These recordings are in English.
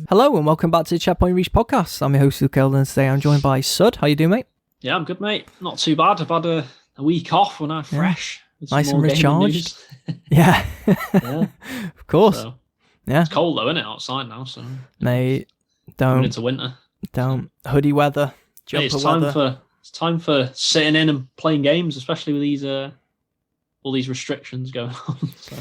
Hello and welcome back to the Checkpoint Reach podcast. I'm your host Luke Elden, and today I'm joined by Sud. How you doing, mate? Yeah, I'm good, mate. Not too bad. I've had a week off when I'm fresh. Nice and recharged. Yeah. Yeah. Of course. So, yeah. It's cold though, isn't it, outside now? So mate, coming into winter. Don't. Hoodie weather, jumper weather. It's time for sitting in and playing games, especially with these all these restrictions going on. So.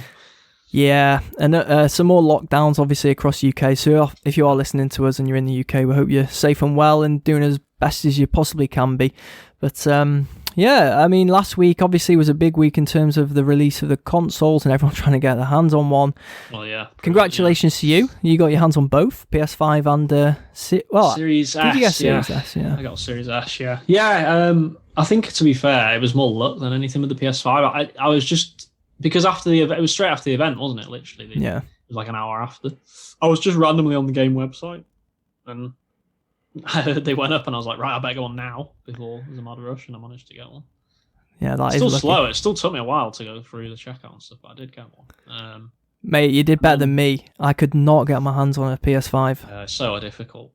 Yeah, and some more lockdowns obviously across the UK. So if you are listening to us and you're in the UK, we hope you're safe and well and doing as best as you possibly can be. But yeah, I mean, last week obviously was a big week in terms of the release of the consoles and everyone trying to get their hands on one. Well, yeah. Congratulations to you. You got your hands on both, PS5 and Series S. Did you get Series S? Yeah. I got Series S, yeah. Yeah, I think, to be fair, it was more luck than anything with the PS5. I was just... Because after the event, it was straight after the event, wasn't it? Literally, yeah. It was like an hour after. I was just randomly on the game website, and they went up, and I was like, right, I better go on now before there's a mad rush, and I managed to get one. Yeah, that it's is still lucky. slow. It still took me a while to go through the checkout and stuff, but I did get one. Mate, you did better than me. I could not get my hands on a PS5. So difficult.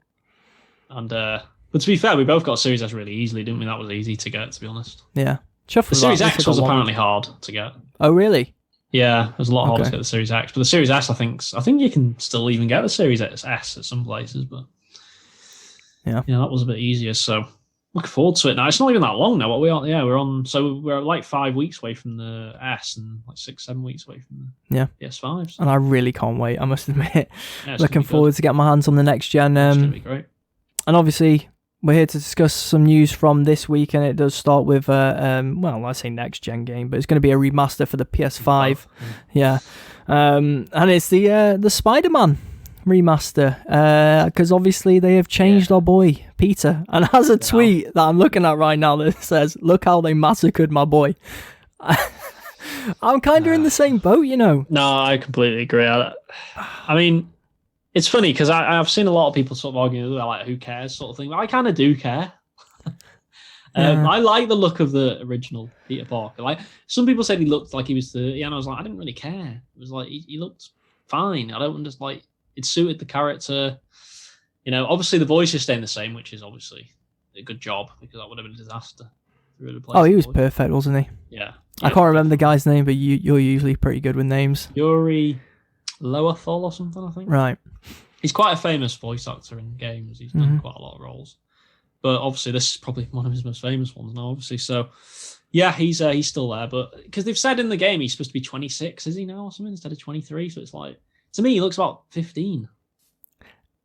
And but to be fair, we both got Series S really easily, didn't we? That was easy to get, to be honest. Yeah. The Series X was apparently hard to get. Oh, really? Yeah, it was a lot harder to get the Series X. But the Series S, I think you can still even get the Series S at some places. But yeah, that was a bit easier. So looking forward to it now. It's not even that long now. What we are? Yeah, we're like 5 weeks away from the S and like 6-7 weeks away from the PS5. So. And I really can't wait. I must admit, yeah, looking forward to get my hands on the next gen. It's gonna be great. And obviously, we're here to discuss some news from this week, and it does start with, well, I say next gen game, but it's going to be a remaster for the PS5. Yeah, and it's the SpiderMan remaster, because obviously they have changed our boy Peter, and has a tweet that I'm looking at right now that says, "Look how they massacred my boy." I'm kind of in the same boat, you know. No, I completely agree. I mean. It's funny because I've seen a lot of people sort of arguing like who cares sort of thing, but I kind of do care. I like the look of the original Peter Parker. Like some people said he looked like he was 30, and I was like, I didn't really care. It was like he looked fine. I don't just like it suited the character. You know, obviously the voice is staying the same, which is obviously a good job because that would have been a disaster. Oh, he was perfect, wasn't he? Yeah. I can't remember the guy's name, but you're usually pretty good with names. Yuri Lowenthal or something, I think. Right. He's quite a famous voice actor in games. He's done quite a lot of roles. But obviously this is probably one of his most famous ones now, obviously. So, yeah, he's still there. But because they've said in the game he's supposed to be 26, is he now or something, instead of 23? So it's like, to me, he looks about 15.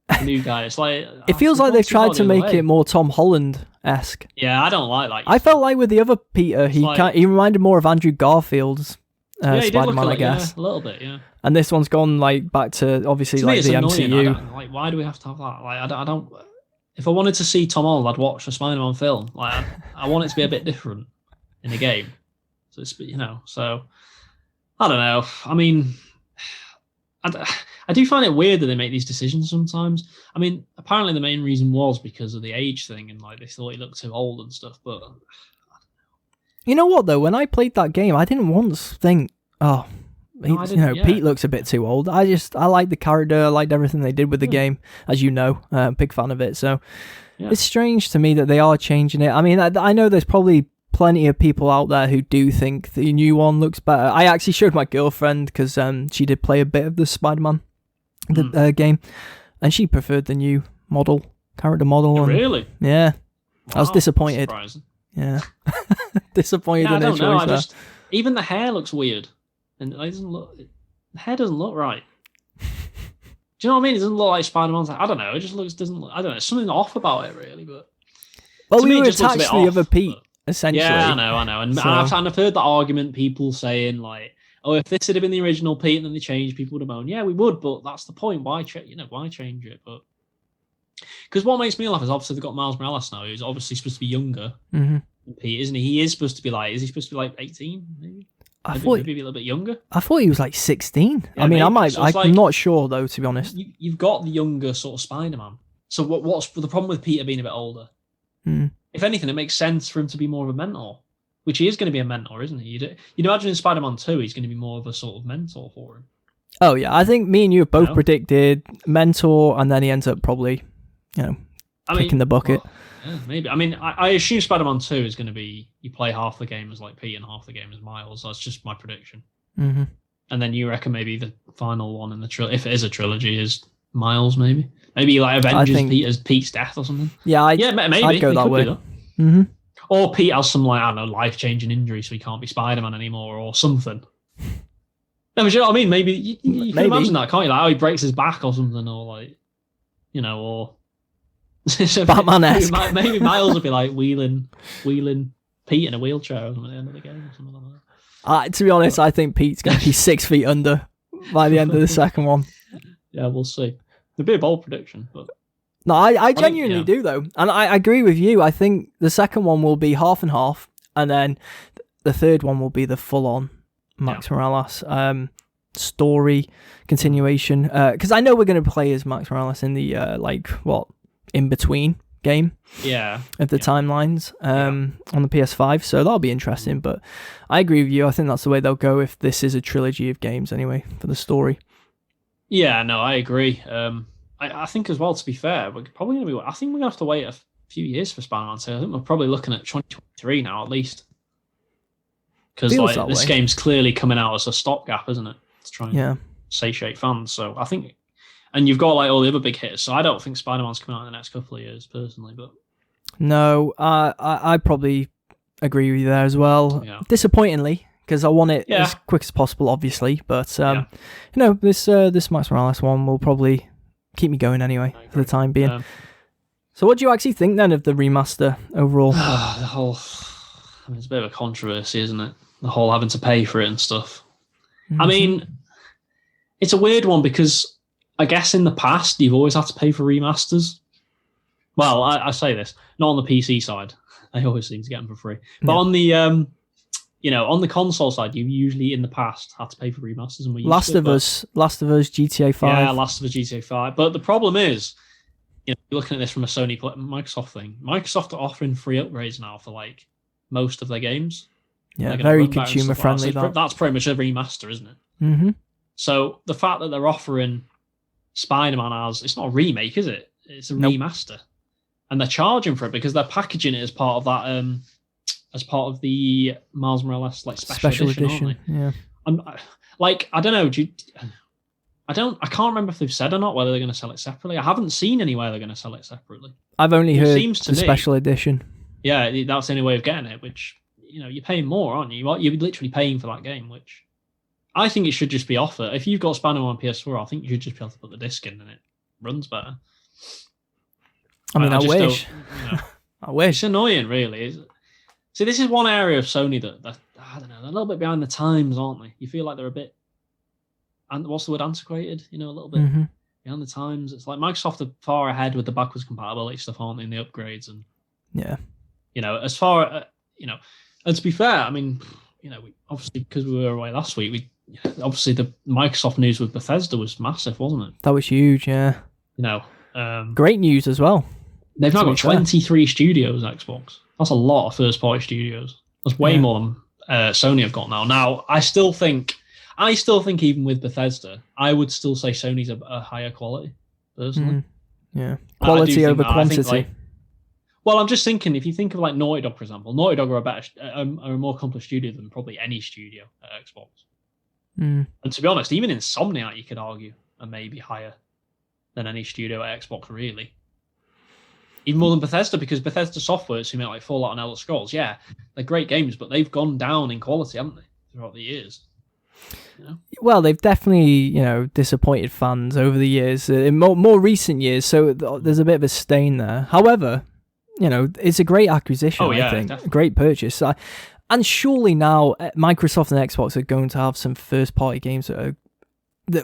The new guy. It's like... It feels like they've tried to make it more Tom Holland-esque. Yeah, I don't like that. I felt like with the other Peter, he reminded more of Andrew Garfield's Spider-Man, I guess. Yeah, a little bit, yeah. And this one's gone like back to obviously like the MCU. Like, why do we have to have that? Like, I don't. If I wanted to see Tom Holland, I'd watch a Spider-Man film. Like, I want it to be a bit different in the game. So it's, so I don't know. I mean, I do find it weird that they make these decisions sometimes. I mean, apparently the main reason was because of the age thing, and like they thought he looked too old and stuff. But you know what though? When I played that game, I didn't once think, oh. Pete looks a bit too old. I like the character. I liked everything they did with the game, as you know. Big fan of it. So it's strange to me that they are changing it. I mean, I know there's probably plenty of people out there who do think the new one looks better. I actually showed my girlfriend because she did play a bit of the Spider-Man game, and she preferred the new character model. Really? Yeah. Wow, I was disappointed. Surprising. Yeah. Disappointed in their choice. Even the hair looks weird. And the hair doesn't look right. Do you know what I mean? It doesn't look like Spider-Man's. I don't know. It just doesn't. I don't know. There's something off about it, really. But well, we were attached to the other Pete, essentially. Yeah, I know. And I've heard the argument. People saying like, "Oh, if this had been the original Pete and then they changed, people would have moaned." Yeah, we would, but that's the point. Why change it? But because what makes me laugh is obviously they've got Miles Morales now, who's obviously supposed to be younger than Pete, isn't he? He is supposed to be like. Is he supposed to be like 18? Maybe. maybe a little bit younger. I thought he was like 16. Yeah, I mean, maybe. I'm not sure though, to be honest. You've got the younger sort of Spider-Man. So what's the problem with Peter being a bit older? If anything, it makes sense for him to be more of a mentor, which he is going to be a mentor, isn't he? You'd imagine in Spider-Man 2, he's going to be more of a sort of mentor for him. Oh yeah, I think me and you have both predicted mentor, and then he ends up probably, kicking the bucket. Well, yeah, maybe. I mean, I assume Spider-Man 2 is going to be you play half the game as like Pete and half the game as Miles. That's just my prediction. Mm-hmm. And then you reckon maybe the final one in the trilogy, if it is a trilogy, is Miles. Maybe like Avengers Pete's death or something. Yeah, maybe I'd go that way. Mm-hmm. Or Pete has some like, I don't know, life-changing injury, so he can't be Spider-Man anymore, or something. No, but you know what I mean? Maybe you can imagine that, can't you? Like, he breaks his back or something, or like, or Batman-esque. Maybe Miles would be like wheeling Pete in a wheelchair or something at the end of the game or something like that. To be honest, I think Pete's going to be 6 feet under by the end of the second one. Yeah, we'll see. It'd be a bold prediction, but no, I genuinely do though, and I agree with you. I think the second one will be half and half, and then the third one will be the full-on Max Morales story continuation. Because I know we're going to play as Max Morales in the in between game. Of the timelines on the PS5, so that'll be interesting. But I agree with you. I think that's the way they'll go if this is a trilogy of games anyway for the story. Yeah, no, I agree. I think as well, to be fair, we're probably going to be... I think we're going to have to wait a few years for Spider-Man 2. I think we're probably looking at 2023 now, at least. Because this game's clearly coming out as a stopgap, isn't it? To try and satiate fans. So I think... And you've got like all the other big hitters, so I don't think Spider-Man's coming out in the next couple of years, personally. But no, I probably agree with you there as well. Yeah. Disappointingly, because I want it as quick as possible, obviously. But this Max Morales one will probably keep me going anyway for the time being. So, what do you actually think then of the remaster overall? It's a bit of a controversy, isn't it? The whole having to pay for it and stuff. Mm-hmm. I mean, it's a weird one because I guess in the past you've always had to pay for remasters. Well, I say this not on the PC side; they always seem to get them for free. But on the on the console side, you've usually in the past had to pay for remasters. And Last of Us, GTA 5. Yeah, Last of Us, GTA 5. But the problem is, you're looking at this from a Sony Microsoft thing. Microsoft are offering free upgrades now for like most of their games. Yeah, very consumer friendly. That's pretty much a remaster, isn't it? Mm-hmm. So the fact that they're offering Spider-Man it's not a remake, is it? It's a remaster, and they're charging for it because they're packaging it as part of that. As part of the Miles Morales special edition, aren't they? Yeah. I don't know. I can't remember if they've said or not whether they're going to sell it separately. I haven't seen anywhere they're going to sell it separately. I've only heard the special edition. Yeah, that's the only way of getting it. Which you're paying more, aren't you? You're literally paying for that game, which I think it should just be offered. If you've got Spider-Man on PS4, I think you should just be able to put the disc in and it runs better. I mean, I wish. I wish. It's annoying, really. See, this is one area of Sony that I don't know, they're a little bit behind the times, aren't they? You feel like they're a bit, and what's the word, antiquated? A little bit behind the times. It's like Microsoft are far ahead with the backwards compatibility stuff, aren't they, in the upgrades? And as far and to be fair, I mean, obviously because we were away last week, obviously the Microsoft news with Bethesda was massive, wasn't it? That was huge, yeah. Great news as well. They've now got 23 studios at Xbox. That's a lot of first-party studios. That's way more than Sony have got now. Now, I still think even with Bethesda, I would still say Sony's a higher quality, personally. Yeah, quality over quantity. I'm just thinking, if you think of like Naughty Dog, for example, Naughty Dog are a more accomplished studio than probably any studio at Xbox. And to be honest, even Insomniac, you could argue, are maybe higher than any studio at Xbox, really. Even more than Bethesda, because Bethesda Softworks, who make like Fallout and Elder Scrolls, they're great games, but they've gone down in quality, haven't they, throughout the years? Well, they've definitely, disappointed fans over the years, in more recent years, so there's a bit of a stain there. However, it's a great acquisition, I think. Definitely. A great purchase. And surely now, Microsoft and Xbox are going to have some first-party games that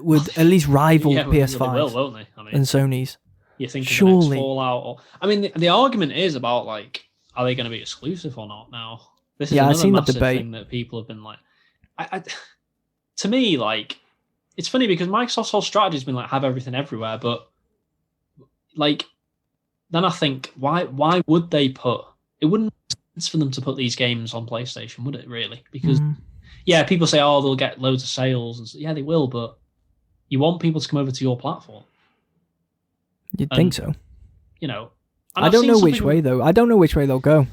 would at least rival PS5 they will, won't they? And Sony's. You think surely. The next Fallout? The argument is about are they going to be exclusive or not? Now, this is another massive thing that people have been like. to me, like, it's funny because Microsoft's whole strategy has been like have everything everywhere, but like then I think why would they put it? Wouldn't make sense for them to put these games on PlayStation, would it really? Because yeah, people say, oh, they'll get loads of sales, and so, yeah, they will, but you want people to come over to your platform. You'd think so. You know, I don't know which way though. I don't know which way they'll go.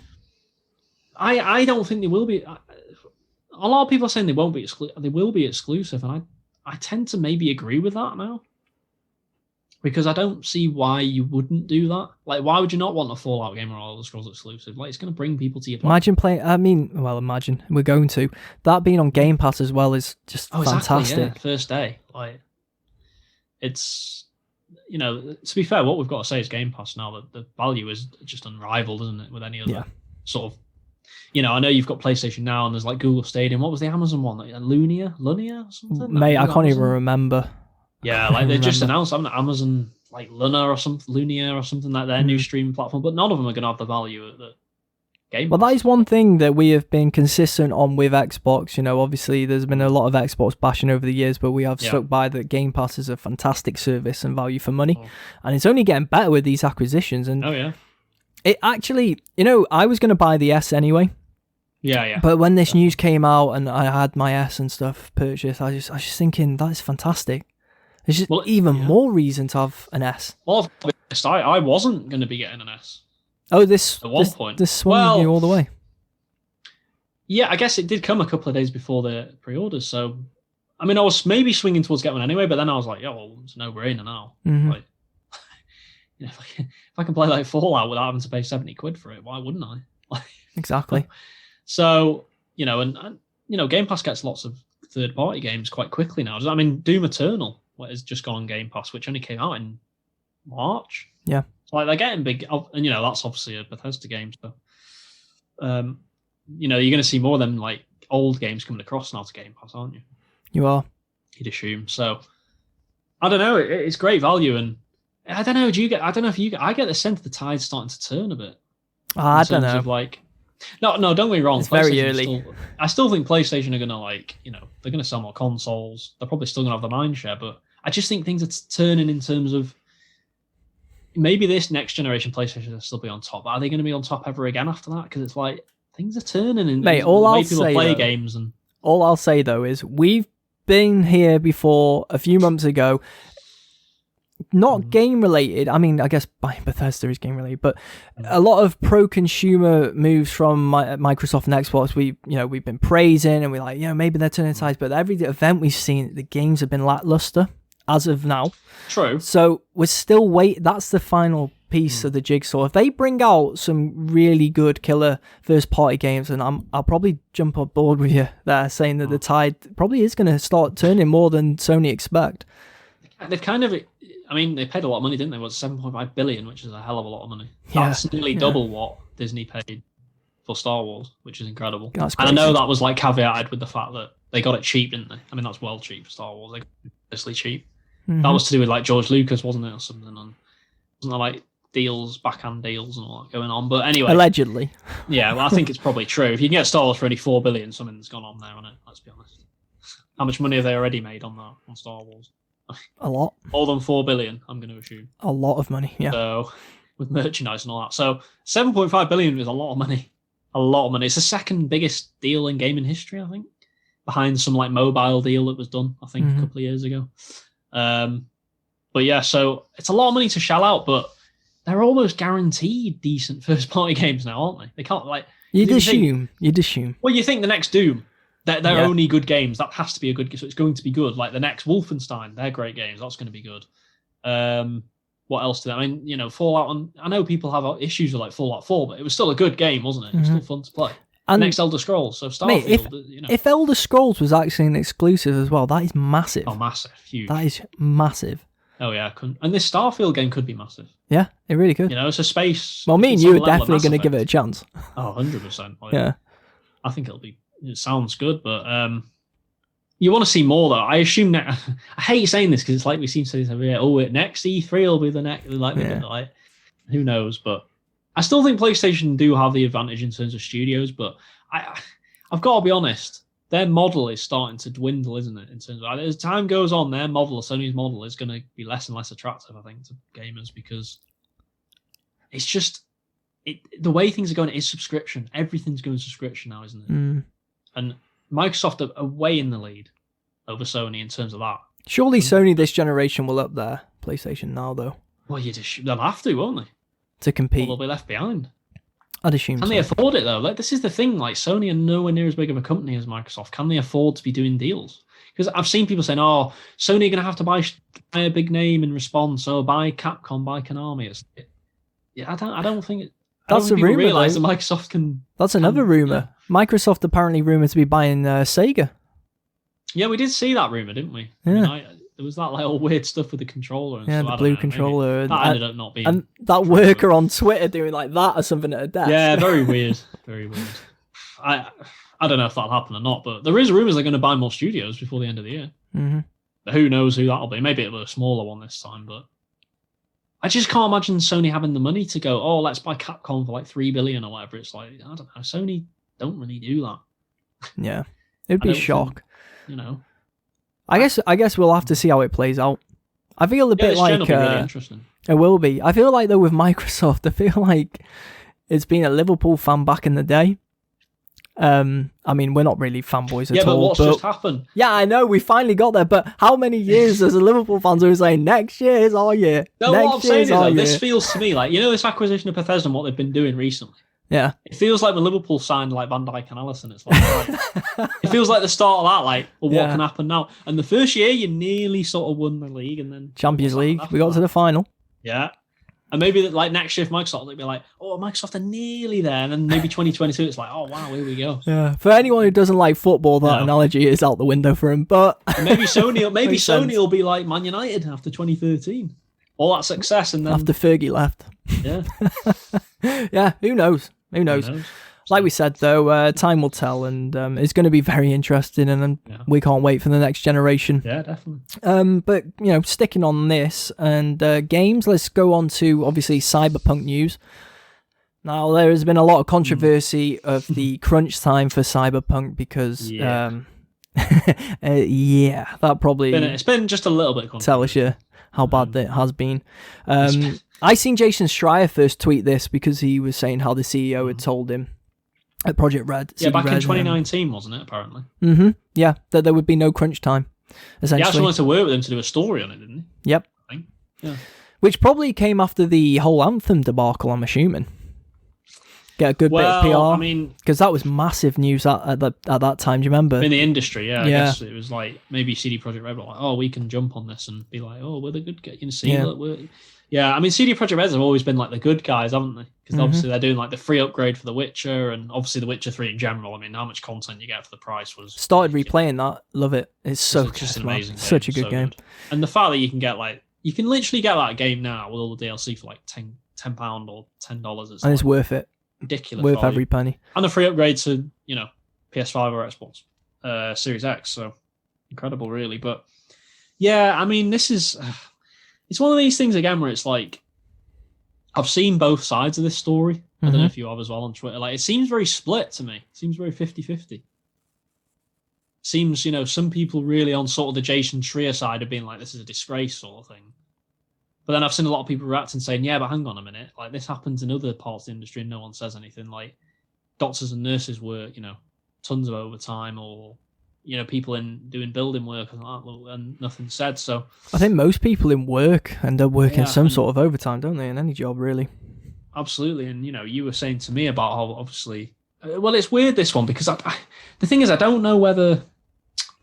I don't think they will be. A lot of people are saying they won't be exclusive. They will be exclusive, and I tend to maybe agree with that now. Because I don't see why you wouldn't do that. Like, why would you not want a Fallout game or Elder Scrolls exclusive? Like, it's going to bring people to your platform. Imagine playing. Imagine we're going to that being on Game Pass as well is just fantastic. Exactly, yeah. First day, like, it's to be fair, what we've got to say is Game Pass now. That the value is just unrivaled, isn't it? With any other sort of. I know you've got PlayStation Now, and there's like Google Stadium. What was the Amazon one? Lunia or something? Mate, I can't even remember. Yeah, like they just announced Amazon like Lunia or something like their new streaming platform, but none of them are going to have the value of the game. Well, that is one thing that we have been consistent on with Xbox. Obviously there's been a lot of Xbox bashing over the years, but we have stuck by that Game Pass is a fantastic service and value for money, and it's only getting better with these acquisitions. And it actually, I was going to buy the S anyway. Yeah. But when this news came out and I had my S and stuff purchased, I was just thinking that is fantastic. There's just more reason to have an S. Well, I wasn't going to be getting an S. Oh, at one point. This swung you all the way. Yeah, I guess it did come a couple of days before the pre-orders. So, I mean, I was maybe swinging towards getting one anyway, but then I was like, it's a no-brainer now. Mm-hmm. Like, if I can play like Fallout without having to pay £70 for it, why wouldn't I? Exactly. So, and Game Pass gets lots of third-party games quite quickly now. I mean, Doom Eternal has just gone on Game Pass, which only came out in March. Yeah. Like, they're getting big, and, that's obviously a Bethesda game, so, you're going to see more of them, like, old games coming across now to Game Pass, aren't you? You are. You'd assume. So, I don't know, it's great value, and I don't know, I get the sense the tide's starting to turn a bit. I don't know. Of, like, no, don't get me wrong. It's very early. I still think PlayStation are going to, they're going to sell more consoles. They're probably still going to have the mind share, but I just think things are turning in terms of maybe this next generation PlayStation will still be on top. Are they going to be on top ever again after that? Because it's like things are turning in the way people play games. And all I'll say though is we've been here before a few months ago. Not game related. I mean, I guess Bethesda is game related, but a lot of pro-consumer moves from Microsoft and Xbox. We've been praising, and we're like, maybe they're turning sides. But every event we've seen, the games have been lackluster as of now. True. So we're still waiting. That's the final piece of the jigsaw. If they bring out some really good killer first-party games, and I'll probably jump on board with you there, saying that the tide probably is going to start turning more than Sony expect. They've kind of. I mean, they paid a lot of money, didn't they? It was $7.5 billion, which is a hell of a lot of money. That's nearly double what Disney paid for Star Wars, which is incredible. That's and I know that was like caveated with the fact that they got it cheap, didn't they? I mean, that's well cheap for Star Wars. They got it ridiculously cheap. Mm-hmm. That was to do with like George Lucas, wasn't it, or something? And wasn't there like deals, backhand deals, and all that going on? But anyway, allegedly. Yeah, well, I think it's probably true. If you can get Star Wars for only $4 billion, something's gone on there, on it. Let's be honest. How much money have they already made on that on Star Wars? A lot. More than $4 billion, I'm going to assume. A lot of money, yeah. So, with merchandise and all that. So, $7.5 billion is a lot of money. A lot of money. It's the second biggest deal in gaming history, I think. Behind some like mobile deal that was done, I think, a couple of years ago. But yeah, so it's a lot of money to shell out, but they're almost guaranteed decent first-party games now, aren't they? They can't, like... You'd assume. Well, you think the next Doom... They're only good games. That has to be a good game. So it's going to be good. Like the next Wolfenstein, they're great games. That's going to be good. What else do they? I mean, Fallout. And I know people have issues with like Fallout 4, but it was still a good game, wasn't it? It was still fun to play. And next Elder Scrolls. So Starfield. Mate, if Elder Scrolls was actually an exclusive as well, that is massive. Oh, massive, huge. That is massive. Oh yeah, and this Starfield game could be massive. Yeah, it really could. It's a space. Well, me and you are definitely going to give it a chance. Oh, 100%. Yeah. I think it sounds good, but you want to see more though. I assume that I hate saying this because it's like we seem to say this every year. Oh, next E3 will be the next. Like, who knows? But I still think PlayStation do have the advantage in terms of studios. But I've got to be honest. their model is starting to dwindle, isn't it? In terms of as time goes on, their model, Sony's model, is going to be less and less attractive, I think, to gamers because it's just the way things are going is subscription. Everything's going subscription now, isn't it? And Microsoft are way in the lead over Sony in terms of that. Surely Sony this generation will up their PlayStation now, though. Well, they'll have to, won't they? To compete. Or they'll be left behind. I'd assume Can they afford it, though? Like, this is the thing. Like, Sony are nowhere near as big of a company as Microsoft. Can they afford to be doing deals? Because I've seen people saying, "Oh, Sony are going to have to buy a big name in response. So buy Capcom, buy Konami." I don't think that's a rumor. Realize that Microsoft can. That's another rumor. Yeah. Microsoft apparently rumored to be buying Sega. Yeah, we did see that rumor, didn't we? Yeah. I mean, there was that like all weird stuff with the controller. And the blue controller. That ended up not being. And that worker on Twitter doing like that or something at a desk. Yeah, very weird. Very weird. I don't know if that'll happen or not, but there is rumors they're going to buy more studios before the end of the year. But who knows who that'll be? Maybe it'll be a smaller one this time, but I just can't imagine Sony having the money to go, "Oh, let's buy Capcom for like $3 billion or whatever." It's like, I don't know. Sony don't really do that. Yeah, it'd be a shock. I guess we'll have to see how it plays out. I feel a bit like really interesting. It will be. I feel like though with Microsoft, I feel like it's been a Liverpool fan back in the day. I mean, we're not really fanboys at all. Yeah, but what's just happened? Yeah, I know we finally got there, but how many years as a Liverpool fans were saying next year is our year? No, what I'm saying is though, this feels to me like this acquisition of Bethesda and what they've been doing recently. Yeah, it feels like when Liverpool signed like Van Dijk and Alisson. It's like right. It feels like the start of that. Like, well, what can happen now? And the first year, you nearly sort of won the league, and then Champions League, we got to the final. Yeah, and maybe like next year, if Microsoft will be like, "Oh, Microsoft are nearly there," and then maybe 2022, it's like, "Oh wow, here we go." Yeah, for anyone who doesn't like football, that analogy is out the window for him. But and maybe Sony will be like Man United after 2013. All that success, and then after Fergie left. Yeah, yeah. Who knows? Who knows? Like we said, though, time will tell, and it's going to be very interesting, and we can't wait for the next generation. Yeah, definitely. But, sticking on this and games, let's go on to, obviously, Cyberpunk news. Now, there has been a lot of controversy of the crunch time for Cyberpunk because, that probably... It's been just a little bit tells you how bad it has been. I seen Jason Schreier first tweet this because he was saying how the CEO had told him at Project Red. Yeah, back in 2019, wasn't it, apparently? Yeah, that there would be no crunch time, essentially. He actually wanted to work with him to do a story on it, didn't he? Yep. I think. Yeah. Which probably came after the whole Anthem debacle, I'm assuming. Get a good bit of PR. I mean... Because that was massive news at that time, do you remember? In the industry, yeah. I guess it was like, maybe CD Projekt Red were like, "Oh, we can jump on this," and be like, "Oh, we're the good guys." You can see that we're... Yeah, I mean, CD Projekt Red have always been like the good guys, haven't they? Because obviously they're doing like the free upgrade for The Witcher, and obviously The Witcher 3 in general. I mean, how much content you get for the price was... Started replaying that. Love it. It's just an amazing game. Such a good game. Good. And the fact that you can get like... You can literally get that game now with all the DLC for like £10 or $10. It's worth it. Ridiculous. Worth every penny. And a free upgrade to, PS5 or Xbox Series X. So incredible, really. But yeah, I mean, this is... It's one of these things, again, where it's like, I've seen both sides of this story. I don't know if you have as well on Twitter. Like, it seems very split to me. It seems very 50-50. Seems, some people really on sort of the Jason Schreier side of being like, this is a disgrace sort of thing. But then I've seen a lot of people reacting saying, yeah, but hang on a minute. Like, this happens in other parts of the industry and no one says anything. Like, doctors and nurses work, tons of overtime, or... people doing building work and nothing said. So I think most people in work end up working some sort of overtime, don't they, in any job, really? Absolutely. And, you were saying to me about how, obviously... well, it's weird, this one, because the thing is, I don't know whether...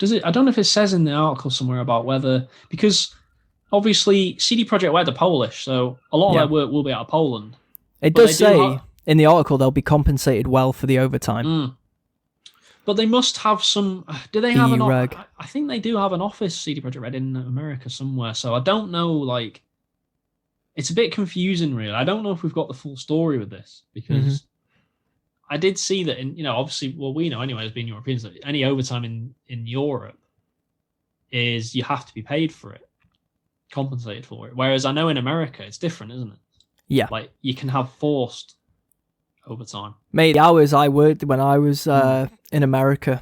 I don't know if it says in the article somewhere about whether... Because, obviously, CD Projekt Red are Polish, so a lot of their work will be out of Poland. It does say in the article they'll be compensated well for the overtime. But they must have some... Do they have reg. I think they do have an office, CD Projekt Red, in America somewhere. So I don't know, like... It's a bit confusing, really. I don't know if we've got the full story with this. Because I did see that, obviously... Well, we know anyway, as being Europeans, that any overtime in Europe is you have to be paid for it. Compensated for it. Whereas I know in America, it's different, isn't it? Yeah. Like, you can have forced... overtime. Mate, the hours I worked when I was in America,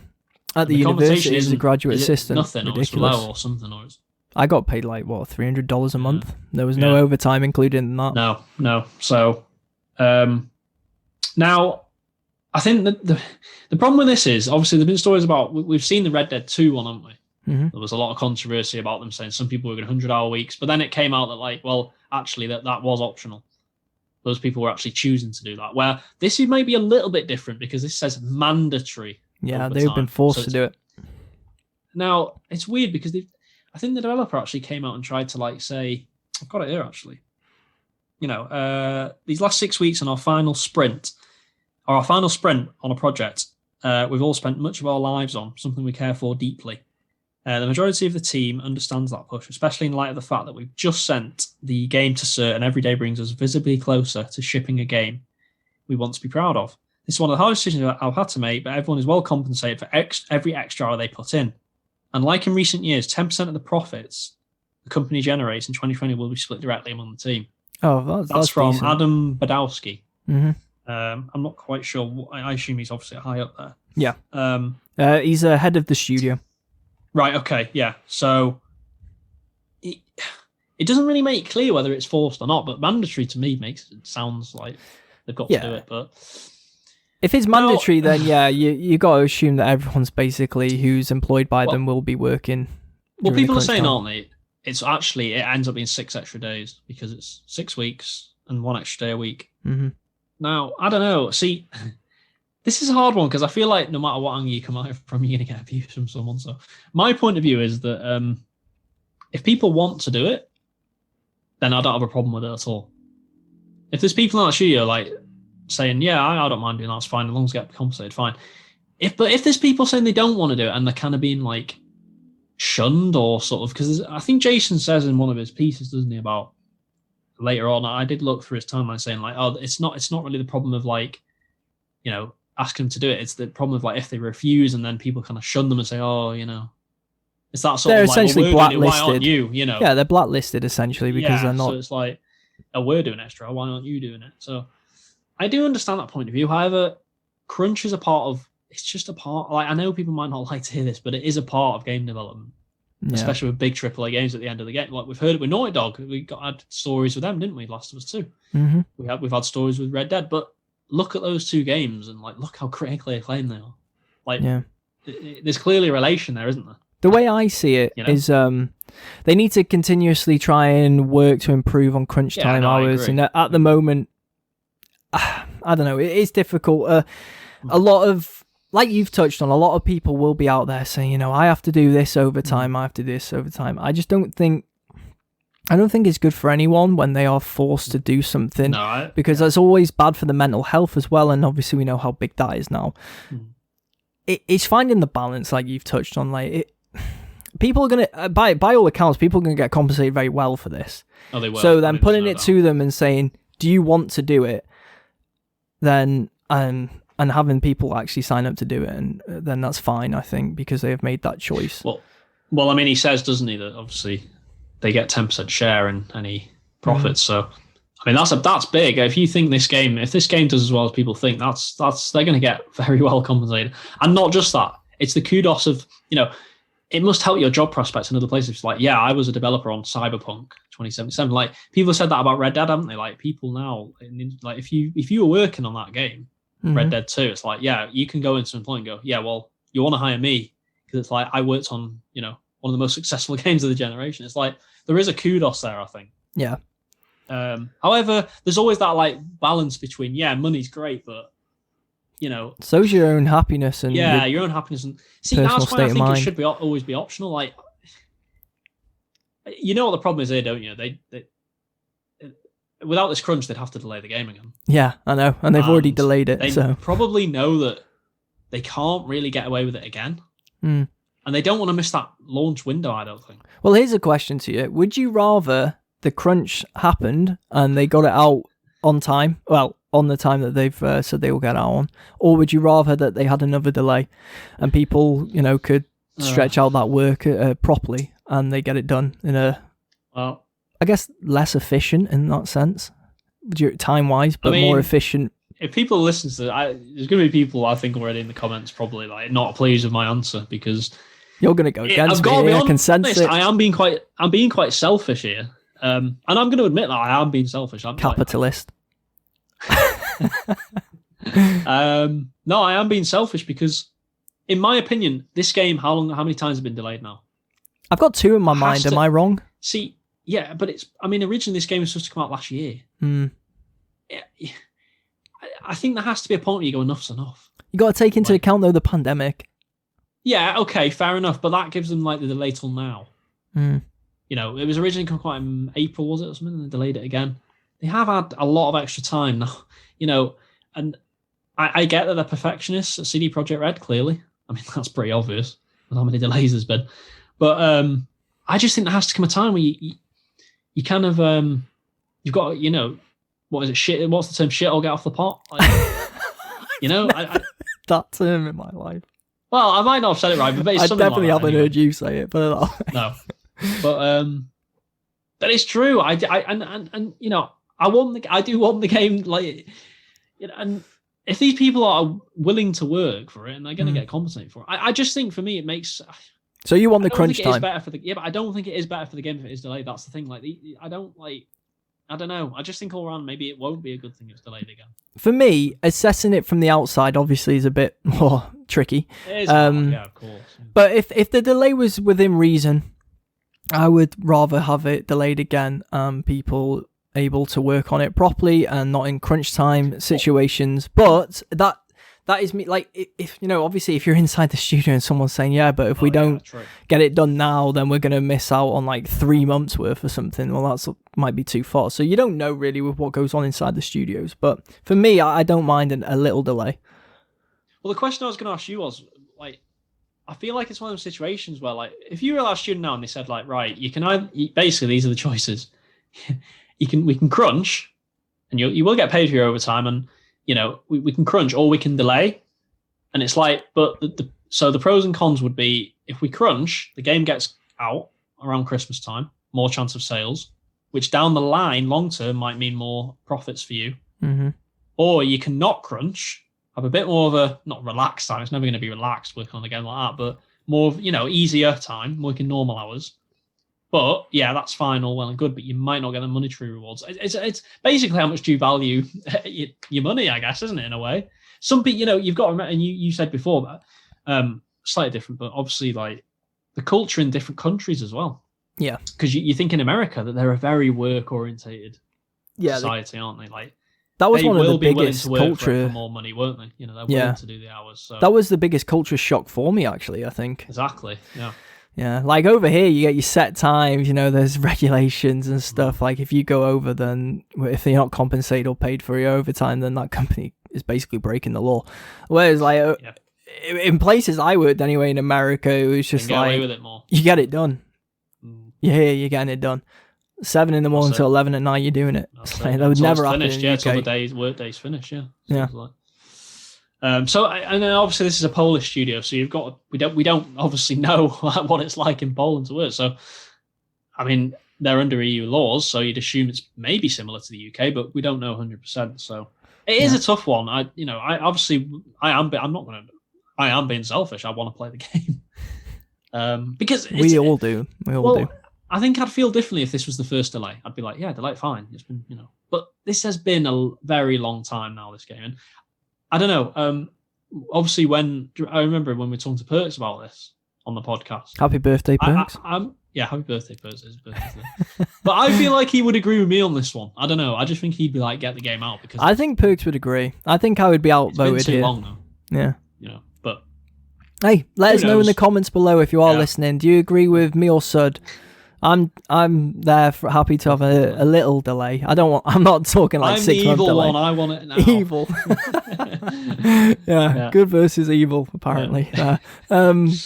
at the university as a graduate assistant. Nothing, ridiculous. Or it's low or something, or it's... I got paid like $300 a month. There was no overtime included in that. No. So now, I think that the problem with this is obviously there've been stories about, we've seen the Red Dead 2 one, haven't we? Mm-hmm. There was a lot of controversy about them saying some people were going 100-hour weeks, but then it came out that like, well, actually that was optional. Those people were actually choosing to do that. Where this is maybe a little bit different because this says mandatory. Yeah, they've been forced to do it. Now it's weird because I think the developer actually came out and tried to like say, I've got it here actually. These last 6 weeks on our final sprint on a project, we've all spent much of our lives on something we care for deeply. The majority of the team understands that push, especially in light of the fact that we've just sent the game to cert and every day brings us visibly closer to shipping a game we want to be proud of. This is one of the hardest decisions I've had to make, but everyone is well compensated for every extra hour they put in. And like in recent years, 10% of the profits the company generates in 2020 will be split directly among the team. Oh, that's from decent. Adam Badowski. Mm-hmm. I'm not quite sure. I assume he's obviously high up there. Yeah. He's head of the studio. Right, okay, yeah. So it doesn't really make clear whether it's forced or not, but mandatory to me sounds like they've got to do it. But if it's mandatory, then you got to assume that everyone's basically who's employed by them will be working. Well, people are saying, aren't they? It's actually, it ends up being 6 extra days because it's 6 weeks and 1 extra day a week. Mm-hmm. Now, I don't know. See, this is a hard one because I feel like no matter what angle you come at it from, you're going to get abuse from someone. So my point of view is that if people want to do it, then I don't have a problem with it at all. If there's people in that studio like saying, yeah, I don't mind doing that, it's fine, as long as I get compensated, fine. But if there's people saying they don't want to do it and they're kind of being like shunned or sort of, because I think Jason says in one of his pieces, doesn't he, about later on, I did look through his timeline saying like, oh, it's not really the problem of like, asking them to do it. It's the problem of like if they refuse and then people kind of shun them and say, oh, it's that sort they're of like, essentially blacklisted. Why aren't you? Yeah, they're blacklisted essentially because they're not. So it's like, oh, we're doing extra. Why aren't you doing it? So I do understand that point of view. However, crunch is a part of. It's just a part. Like I know people might not like to hear this, but it is a part of game development, especially with big AAA games at the end of the game. Like we've heard it with Naughty Dog. We had stories with them, didn't we? Last of Us 2. Mm-hmm. We've had stories with Red Dead, but look at those 2 games and like look how critically acclaimed they are. Like, there's clearly a relation there, isn't there? The way I see it is, they need to continuously try and work to improve on crunch time hours. And at the moment, I don't know, it is difficult. A lot of, like you've touched on, a lot of people will be out there saying, I have to do this overtime. I have to do this overtime. I don't think it's good for anyone when they are forced to do something, because that's always bad for the mental health as well. And obviously we know how big that is now. It's finding the balance, like you've touched on. Like people are gonna, by all accounts, people are gonna get compensated very well for this. Oh, they will. So then putting it to them and saying, "Do you want to do it?" Then and having people actually sign up to do it, and then that's fine, I think, because they have made that choice. Well, I mean, he says, doesn't he, that obviously they get 10% share in any profits. So, I mean, that's big. If you think if this game does as well as people think, they're going to get very well compensated. And not just that, it's the kudos of, it must help your job prospects in other places. It's like, I was a developer on Cyberpunk 2077. Like, people have said that about Red Dead, haven't they? Like, people now, like, if you were working on that game, Red Dead 2, it's like, you can go into employment and go, well, you want to hire me because it's like I worked on, one of the most successful games of the generation. It's like there is a kudos there, I think. Yeah. However, there's always that like balance between money's great, but so's your own happiness and your own happiness and see that's why I think it should always be optional. Like, what the problem is here, don't you? They without this crunch, they'd have to delay the game again. Yeah, I know, and they've already delayed it. They probably know that they can't really get away with it again. And they don't want to miss that launch window, I don't think. Well, here's a question to you. Would you rather the crunch happened and they got it out on time, on the time that they've said they will get out on, or would you rather that they had another delay and people, could stretch out that work properly and they get it done in I guess, less efficient in that sense, time-wise, but more efficient if people listen to it, there's going to be people I think already in the comments probably like not pleased with my answer because you're going to go against me. I can sense it. I am being quite selfish here, and I'm going to admit that I am being selfish. I'm capitalist. No, I am being selfish because, in my opinion, this game how many times has it been delayed now? I've got 2 in my mind. Am I wrong? See, yeah, but originally this game was supposed to come out last year. I think there has to be a point where you go, enough's enough. You got to take into account though the pandemic. Yeah, okay, fair enough, but that gives them like the delay till now. You know, it was originally going to come out in April, was it, or something, and they delayed it again. They have had a lot of extra time now, you know, and I get that they're perfectionists at CD Projekt Red, clearly. I mean, that's pretty obvious with how many delays there's been. But I just think there has to come a time where you kind of, you've got, you know, what is it, shit, what's the term, shit or get off the pot? Like, you know? That term in my life. Well, I might not have said it right, but it's I something definitely like that haven't anyway. heard you say it, but no. But it's true. And you know, I do want the game, like, you know, and if these people are willing to work for it and they're going to get compensated for it, I just think for me it makes. So you want the crunch time? But I don't think it is better for the game if it is delayed. That's the thing. Like, I don't know. I just think all around maybe it won't be a good thing if it's delayed again. For me, assessing it from the outside obviously is a bit more tricky. It is, yeah, of course. Yeah. But if the delay was within reason, I would rather have it delayed again. People able to work on it properly and not in crunch time situations. But that is me. Like, if you know, obviously, if you're inside the studio and someone's saying, yeah, but if we don't get it done now, then we're gonna miss out on like 3 months worth or something. Well, that's might be too far. So you don't know really with what goes on inside the studios. But for me, I don't mind a little delay. Well, the question I was going to ask you was, like, I feel like it's one of those situations where, like, if you were a student now and they said, like, right, you can basically these are the choices. we can crunch, and you will get paid for your overtime, and you know we can crunch or we can delay, and it's like, but the pros and cons would be if we crunch, the game gets out around Christmas time, more chance of sales, which down the line, long term, might mean more profits for you. Mm-hmm. Or you can not crunch, have a bit more of a, not relaxed time, it's never going to be relaxed working on the game like that, but more of, you know, easier time, working normal hours. But yeah, that's fine, all well and good, but you might not get the monetary rewards. It's basically how much do you value your money, I guess, isn't it, in a way? Some people, you know, you've got to remember, and you said before, but slightly different, but obviously like the culture in different countries as well. Yeah. Because you think in America that they're a very work-orientated society, aren't they? Like, that was one of the biggest culture for more money, weren't they? You know, they're willing to do the hours. So. That was the biggest culture shock for me, actually, I think. Exactly, yeah. Yeah, like over here, you get your set times, you know, there's regulations and stuff. Like, if you go over, then if you're not compensated or paid for your overtime, then that company is basically breaking the law. Whereas, like, in places I worked anyway in America, it was just like, away with it more. You get it done. You're here, you're getting it done. 7 in the morning till 11 at night, you're doing it. Like, that would never happen in the UK. Till the workday's finished, yeah. Like. So, and then obviously this is a Polish studio, so you've got, we don't obviously know what it's like in Poland to work. So, I mean, they're under EU laws, so you'd assume it's maybe similar to the UK, but we don't know 100%. So, it is a tough one. I am being selfish. I want to play the game. Because we all do. I think I'd feel differently if this was the first delay. I'd be like, yeah, delay, fine. It's been, you know, but this has been a very long time now, this game. And I don't know. Obviously, I remember when we were talking to Perks about this on the podcast. Happy birthday, Perks. Happy birthday, Perks. His birthday. But I feel like he would agree with me on this one. I don't know. I just think he'd be like, get the game out, because I think Perks would agree. I think I would be outvoted here. It's been too long now. Yeah. You know, but hey, let us know in the comments below if you are listening. Do you agree with me or Sud? I'm there for happy to have a little delay. I'm not talking like 6 month delay. I'm the evil one. I want it now. Evil. yeah, good versus evil apparently. But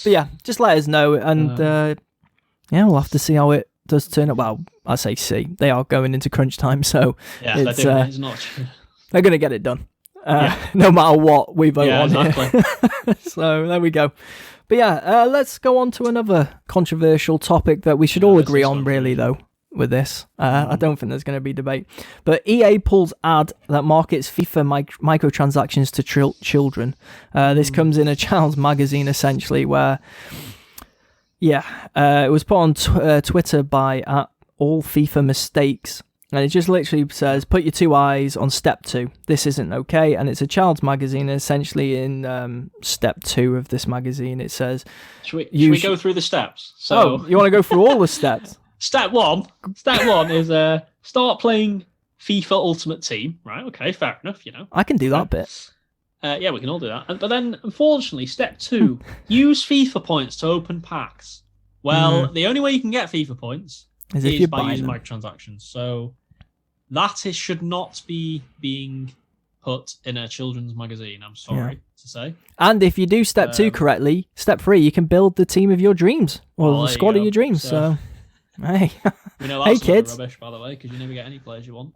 yeah, just let us know, and we'll have to see how it does turn up. Well, I say see. They are going into crunch time, so it's not. They're gonna get it done, no matter what we vote on exactly. here. So there we go. But yeah, let's go on to another controversial topic that we should all agree on, really, though. with this. I don't think there's going to be debate. But EA pulls ad that markets FIFA microtransactions to children. This comes in a child's magazine, essentially, where, it was put on Twitter by All FIFA Mistakes. And it just literally says, put your 2 eyes on step 2. This isn't okay. And it's a child's magazine. And essentially in step 2 of this magazine, it says... Should we go through the steps? So you want to go through all the steps? Step one is start playing FIFA Ultimate Team. Right, okay, fair enough, I can do that bit. Yeah, we can all do that. But then, unfortunately, step 2, use FIFA points to open packs. Well, the only way you can get FIFA points is by using microtransactions. So... should not be being put in a children's magazine, I'm sorry to say. And if you do step 2 correctly, step 3, you can build the team of your dreams, or the squad of your dreams. So hey. We know that's kids. Rubbish, by the way, because you never get any players you want.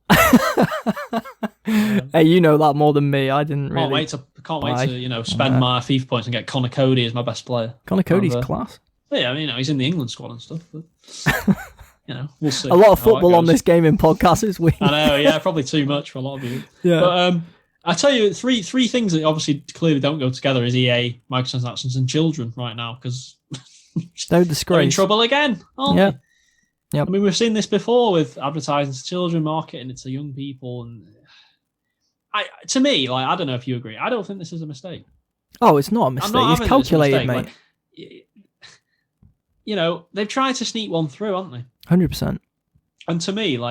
Hey, you know that more than me. I didn't really. Can't wait to spend my FIFA points and get Connor Cody as my best player. Connor Cody's class. Yeah, I mean, he's in the England squad and stuff. But... we'll see. A lot of football on this gaming podcast this week. I know, yeah, probably too much for a lot of you. Yeah. But I tell you, three things that obviously clearly don't go together is EA, microtransactions, and children right now, because they're in trouble again, aren't they? Yep. I mean, we've seen this before with advertising to children, marketing it to young people, and to me, I don't know if you agree. I don't think this is a mistake. Oh, it's not a mistake. It's calculated, mate. They've tried to sneak one through, haven't they? 100%. And to me,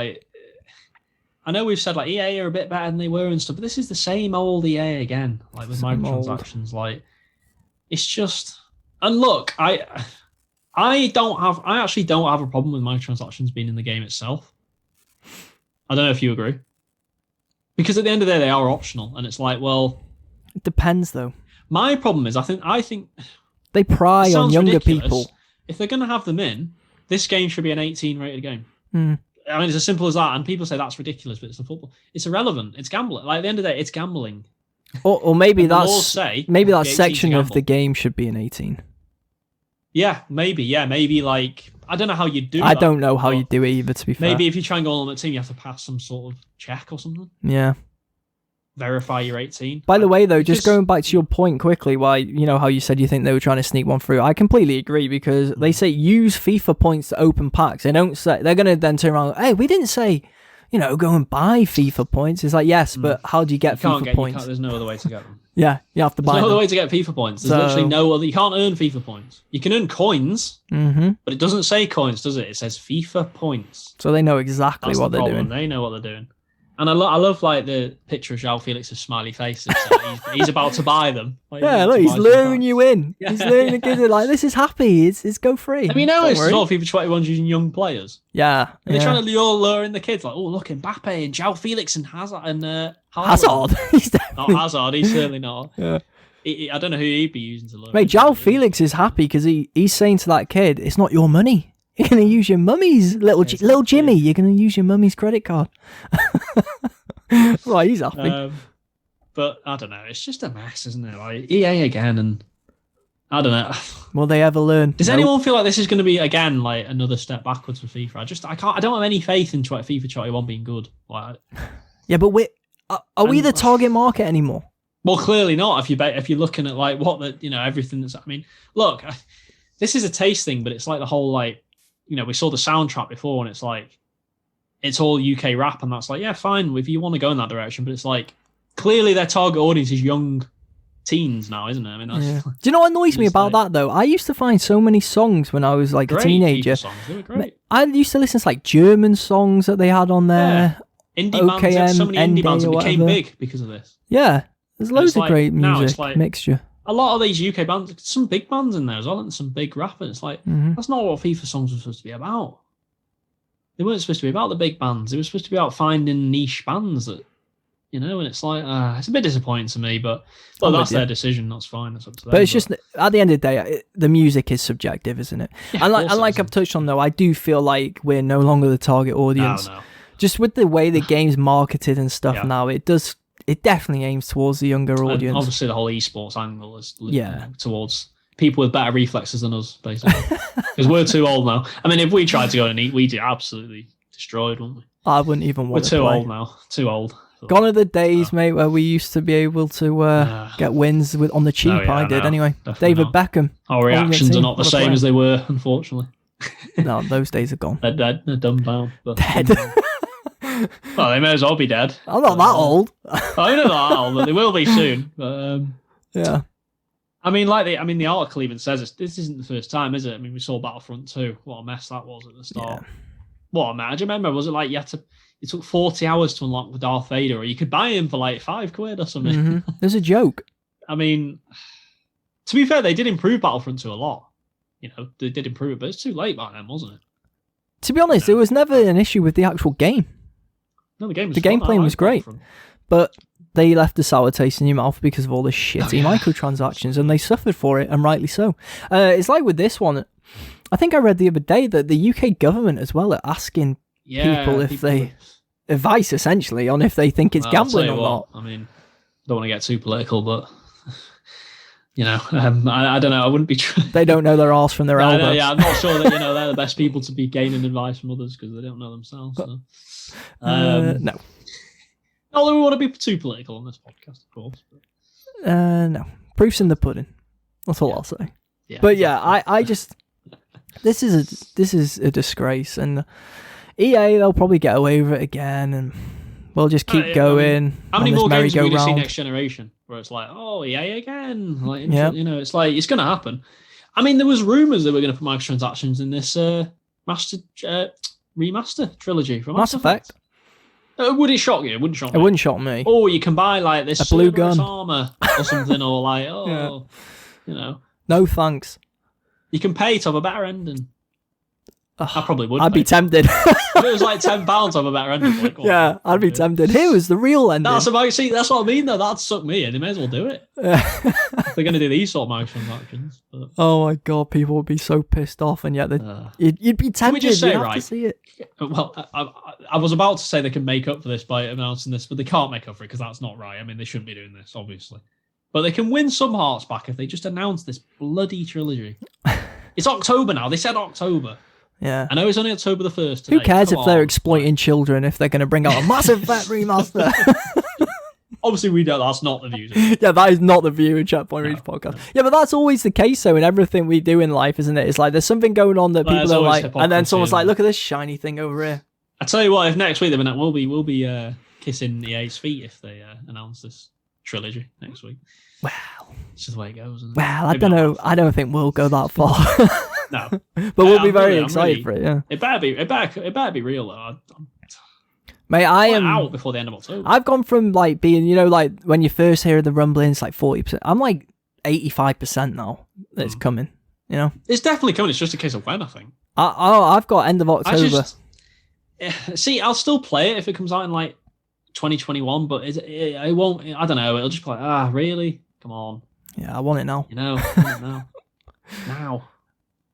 I know we've said EA are a bit better than they were and stuff, but this is the same old EA again, with microtransactions. It's just, and look, I actually don't have a problem with microtransactions being in the game itself. I don't know if you agree, because at the end of the day, they are optional, and it's it depends though. My problem is, I think they pry on younger people. If they're going to have them in, this game should be an 18 rated game. I mean, it's as simple as that. And people say that's ridiculous, but it's the football. It's irrelevant. It's gambling. At the end of the day, it's gambling. Or maybe that section of the game should be an 18. Yeah, maybe. I don't know how you do that. I don't know how you do it either, to be fair. Maybe if you try and go on the team, you have to pass some sort of check or something. Yeah. Verify you're 18. By the way, though, just going back to your point quickly, why how you said you think they were trying to sneak one through, I completely agree, because they say use FIFA points to open packs. They don't say, they're going to then turn around, hey, we didn't say, go and buy FIFA points. It's yes, but how do you get FIFA points? There's no other way to get them. Yeah, you have to buy them. There's no other way to get FIFA points. There's literally no other. You can't earn FIFA points. You can earn coins, but it doesn't say coins, does it? It says FIFA points. So they know exactly what they're doing. They know what they're doing. And I love the picture of João Felix's smiley face. He's about to buy them. Look, he's luring you in. Yeah, he's luring the kids in, this is happy. It's go free. I mean, it's not FIFA 21's using young players. Yeah. And they're trying to lure in the kids. Look, Mbappe and João Felix and Hazard. Hazard? He's not Hazard. He's certainly not. Yeah. I don't know who he'd be using to lure. Mate, João Felix is happy because he's saying to that kid, it's not your money. You're going to use your mummy's, little Jimmy, you're going to use your mummy's credit card. Right, he's happy. But I don't know, it's just a mess, isn't it? EA again, and I don't know. Will they ever learn? Does anyone feel like this is going to be, again, another step backwards for FIFA? I don't have any faith in FIFA 21 being good. Yeah, but are we the target market anymore? Well, clearly not. If you're looking at everything that's, I mean, look, this is a taste thing, but it's the whole we saw the soundtrack before, and it's all UK rap, and that's yeah, fine if you want to go in that direction, but it's clearly their target audience is young teens now, isn't it? I mean, that's, Do you know what annoys me about that though? I used to find so many songs when I was a teenager. Songs. They were great. I used to listen to German songs that they had on there. Yeah. Indie bands, so many indie bands that became big because of this. Yeah, there's loads of great music mixture. A lot of these UK bands, some big bands in there as well, and some big rappers. That's not what FIFA songs were supposed to be about. They weren't supposed to be about the big bands. They were supposed to be about finding niche bands that, and it's it's a bit disappointing to me, but that's their decision. That's fine. That's up to them. But it's just, at the end of the day, the music is subjective, isn't it? Yeah, and like I've touched on, though, I do feel like we're no longer the target audience. No. Just with the way the game's marketed and stuff now, it definitely aims towards the younger audience. And obviously, the whole esports angle is towards people with better reflexes than us, basically. Because we're too old now. I mean, if we tried to go and eat, we'd absolutely destroyed, wouldn't we? I wouldn't even want to We're too play. old now. Too old. Gone are the days, mate, where we used to be able to get wins on the cheap. I did anyway. David Beckham. Our reactions are not the same as they were, unfortunately. No, those days are gone. They're dead. They're dumbbound. Dead. Well, they may as well be dead. I'm not that old. I'm not that old, but they will be soon. But, yeah. I mean, the article even says this isn't the first time, is it? I mean, we saw Battlefront 2. What a mess that was at the start. Yeah. What a mess. Do you remember? Was it like it took 40 hours to unlock the Darth Vader, or you could buy him for like £5 or something? Mm-hmm. There's a joke. I mean, to be fair, they did improve Battlefront 2 a lot. You know, they did improve it, but it's too late by then, wasn't it? To be honest, there was never an issue with the actual game. No, the gameplay was great, but they left a sour taste in your mouth because of all the shitty microtransactions, and they suffered for it, and rightly so. It's like with this one. I think I read the other day that the UK government as well are asking people if they advice essentially on if they think it's gambling or not. I mean, don't want to get too political, but you know, I don't know. I wouldn't be. They don't know their arse from their elbow. Yeah, I'm not sure that they're the best people to be gaining advice from others because they don't know themselves. So. No. Not that we want to be too political on this podcast, of course. But... No. Proof's in the pudding. That's all I'll say. Yeah, but exactly. I just this is a disgrace, and EA they'll probably get away with it again, and we'll just keep going. How many more games are we going to see next generation? Where it's like, oh, EA again, like you know, it's like it's going to happen. I mean, there was rumors that we're going to put microtransactions in this remaster trilogy from Mass Effect. Would it shock you? It wouldn't shock me. It wouldn't shock me. Oh, you can buy like this blue gun armor or something, or like you know. No thanks. You can pay to have a better ending. I probably would. I'd be tempted. If it was like £10 to have a better ending. Like, I'd be tempted. Here was the real ending. That's what I mean though. That'd suck me in. They may as well do it. If they're going to do these sort of microtransactions. But... Oh my god, people would be so pissed off, and yet you'd be tempted. Can we just say, to see it. Well, I was about to say they can make up for this by announcing this, but they can't make up for it because that's not right. I mean, they shouldn't be doing this, obviously. But they can win some hearts back if they just announce this bloody trilogy. It's October now. They said October. Yeah. I know it's only October the 1st today. Who cares if they're exploiting children if they're going to bring out a massive fat remaster? Obviously, we know that's not the view. Yeah, that is not the view in Checkpoint Reach podcast. Yeah, but that's always the case, though, in everything we do in life, isn't it? It's like there's something going on that people don't like, and then someone's like, look at this shiny thing over here. I tell you what, if next week we'll be kissing EA's feet if they announce this trilogy next week. Wow. It's just the way it goes, isn't it? Well, I don't know. I don't think we'll go that far. No. But we'll be very excited for it, yeah. It better be real, though. Mate, I am out before the end of October. I've gone from like being, you know, like when you first hear the rumblings, like 40%. I'm like 85% now that it's coming, you know? It's definitely coming. It's just a case of when, I think. I've got end of October. See, I'll still play it if it comes out in like 2021, but it won't. I don't know. It'll just be like, really? Come on. Yeah, I want it now. You know, I want it now.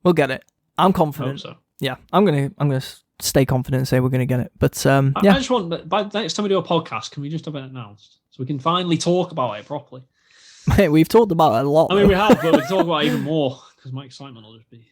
We'll get it. I'm confident. Hope so. Yeah, I'm gonna stay confident and say we're gonna get it. But I just want, by the next time we do a podcast, can we just have it announced so we can finally talk about it properly? Mate, we've talked about it a lot. I mean, we have, but we can talk about it even more because my excitement will just be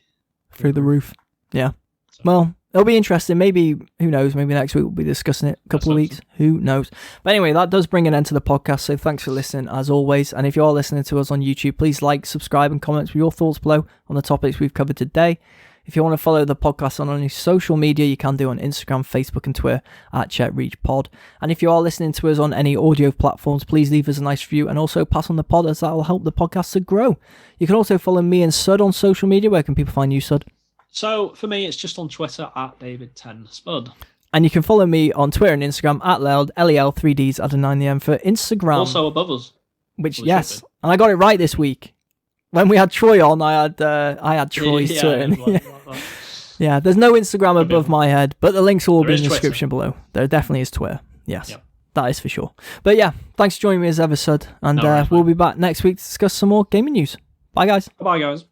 through the roof. Yeah. So. Well, it'll be interesting. Maybe, who knows? Maybe next week we'll be discussing it. A couple of weeks. Who knows? But anyway, that does bring an end to the podcast. So thanks for listening, as always. And if you are listening to us on YouTube, please like, subscribe, and comment with your thoughts below on the topics we've covered today. If you want to follow the podcast on any social media, you can do on Instagram, Facebook, and Twitter at CheckReachPod. And if you are listening to us on any audio platforms, please leave us a nice review and also pass on the pod, as that will help the podcast to grow. You can also follow me and Sud on social media. Where can people find you, Sud? So for me, it's just on Twitter at David10Spud. And you can follow me on Twitter and Instagram at Leld, LEL3Ds at a 9am for Instagram. Also above us. Which, yes. And I got it right this week. When we had Troy on, I had Troy's Twitter. Yeah, there's no Instagram above my head, but the links will all be in the description below. There definitely is Twitter. Yes, that is for sure. But yeah, thanks for joining me as ever, Sud. And we'll be back next week to discuss some more gaming news. Bye, guys. Bye, guys.